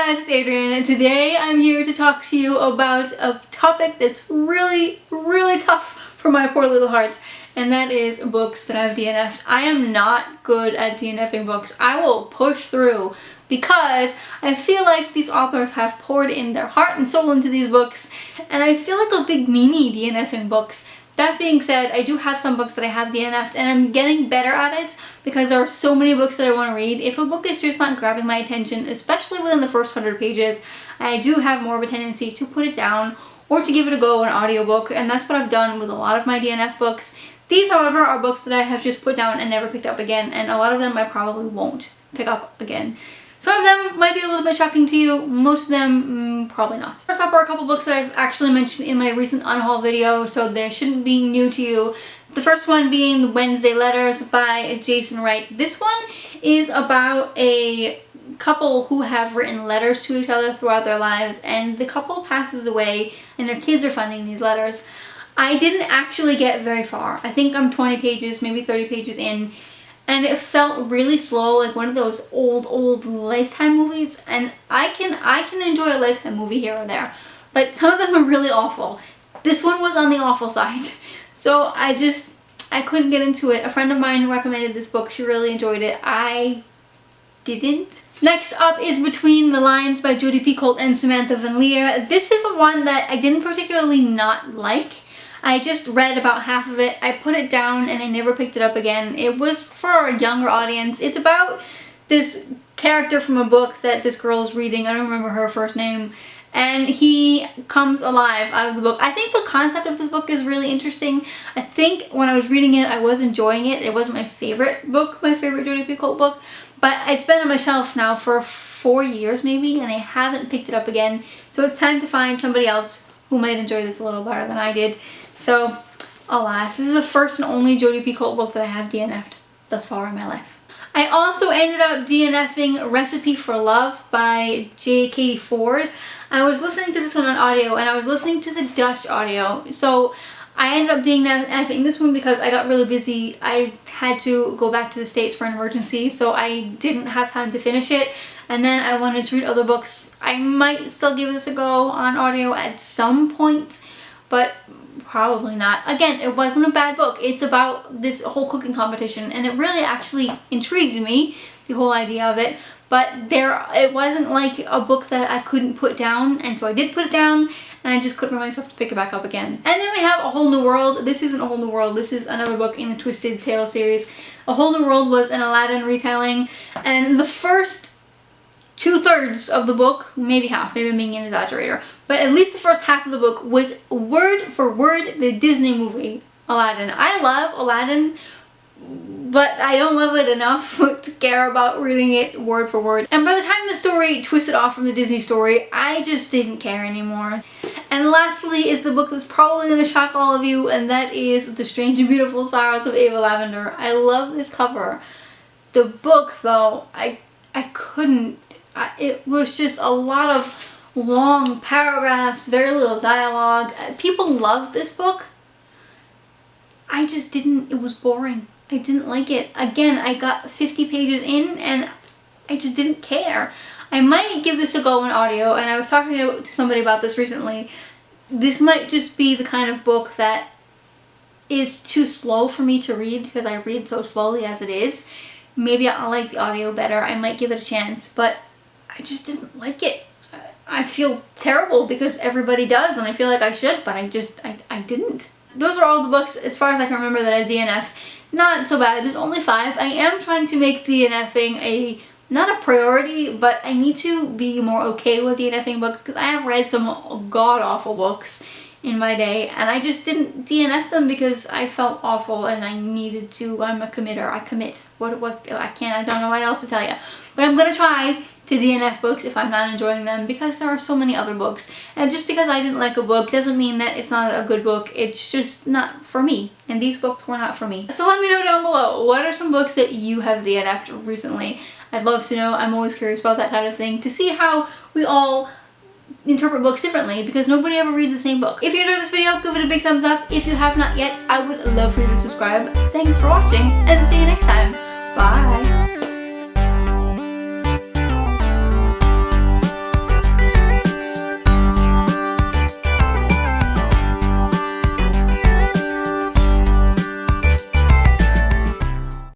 guys, it's Adrienne, and today I'm here to talk to you about a topic that's really tough for my poor little heart, and that is books that I've DNFed. I am not good at DNFing books. I will push through because I feel like these authors have poured in their heart and soul into these books, and I feel like a big meanie DNFing books. That being said, I do have some books that I have DNF'd, and I'm getting better at it because there are so many books that I want to read. If a book is just not grabbing my attention, especially within the first 100 pages, I do have more of a tendency to put it down or to give it a go in an audiobook, and that's what I've done with a lot of my DNF books. These, however, are books that I have just put down and never picked up again, and a lot of them I probably won't pick up again. Some of them might be a little bit shocking to you, most of them probably not. First up are a couple books that I've actually mentioned in my recent unhaul video, so they shouldn't be new to you. The first one being The Wednesday Letters by Jason Wright. This one is about a couple who have written letters to each other throughout their lives, and the couple passes away and their kids are finding these letters. I didn't actually get very far. I think I'm 20 pages, maybe 30 pages in. And it felt really slow, like one of those old Lifetime movies. And I can enjoy a Lifetime movie here or there, but some of them are really awful. This one was on the awful side. So I couldn't get into it. A friend of mine recommended this book. She really enjoyed it. I didn't. Next up is Between the Lines by Jodi Picoult and Samantha Van Leer. This is one that I didn't particularly not like. I just read about half of it, I put it down, and I never picked it up again. It was for a younger audience. It's about this character from a book that this girl is reading. I don't remember her first name. And he comes alive out of the book. I think the concept of this book is really interesting. I think when I was reading it, I was enjoying it. It wasn't my favorite book, my favorite Jodi Picoult book. But it's been on my shelf now for 4 years maybe, and I haven't picked it up again. So it's time to find somebody else who might enjoy this a little better than I did. So, alas, this is the first and only Jodi Picoult book that I have DNF'd thus far in my life. I also ended up DNFing Recipe for Love by J. Katie Ford. I was listening to this one on audio, and I was listening to the Dutch audio. So I ended up DNFing this one because I got really busy. I had to go back to the States for an emergency, so I didn't have time to finish it. And then I wanted to read other books. I might still give this a go on audio at some point, but probably not. Again, it wasn't a bad book. It's about this whole cooking competition, and it really actually intrigued me, the whole idea of it. But it wasn't like a book that I couldn't put down, and so I did put it down, and I just couldn't bring myself to pick it back up again. And then we have A Whole New World. This isn't A Whole New World. This is another book in the Twisted Tale series. A Whole New World was an Aladdin retelling, and the first 2/3 of the book, maybe half, maybe I'm being an exaggerator, but at least the first half of the book was word for word the Disney movie Aladdin. I love Aladdin, but I don't love it enough to care about reading it word for word. And by the time the story twisted off from the Disney story, I just didn't care anymore. And lastly is the book that's probably going to shock all of you, and that is The Strange and Beautiful Sorrows of Ava Lavender. I love this cover. The book, though, I couldn't. It was just a lot of long paragraphs, very little dialogue. People love this book. I just didn't. It was boring. I didn't like it. Again, I got 50 pages in and I just didn't care. I might give this a go in audio, and I was talking to somebody about this recently. This might just be the kind of book that is too slow for me to read because I read so slowly as it is. Maybe I'll like the audio better. I might give it a chance, but I just didn't like it. I feel terrible because everybody does, and I feel like I should, but I didn't. Those are all the books, as far as I can remember, that I DNF'd. Not so bad. There's only 5. I am trying to make DNFing not a priority, but I need to be more okay with DNFing books because I have read some god-awful books in my day, and I just didn't DNF them because I felt awful and I needed to. I'm a committer. I commit. I don't know what else to tell you. But I'm gonna try to DNF books if I'm not enjoying them, because there are so many other books. And just because I didn't like a book doesn't mean that it's not a good book. It's just not for me. And these books were not for me. So let me know down below, what are some books that you have DNF'd recently? I'd love to know. I'm always curious about that kind of thing, to see how we all interpret books differently, because nobody ever reads the same book. If you enjoyed this video, give it a big thumbs up. If you have not yet, I would love for you to subscribe. Thanks for watching, and see you next time.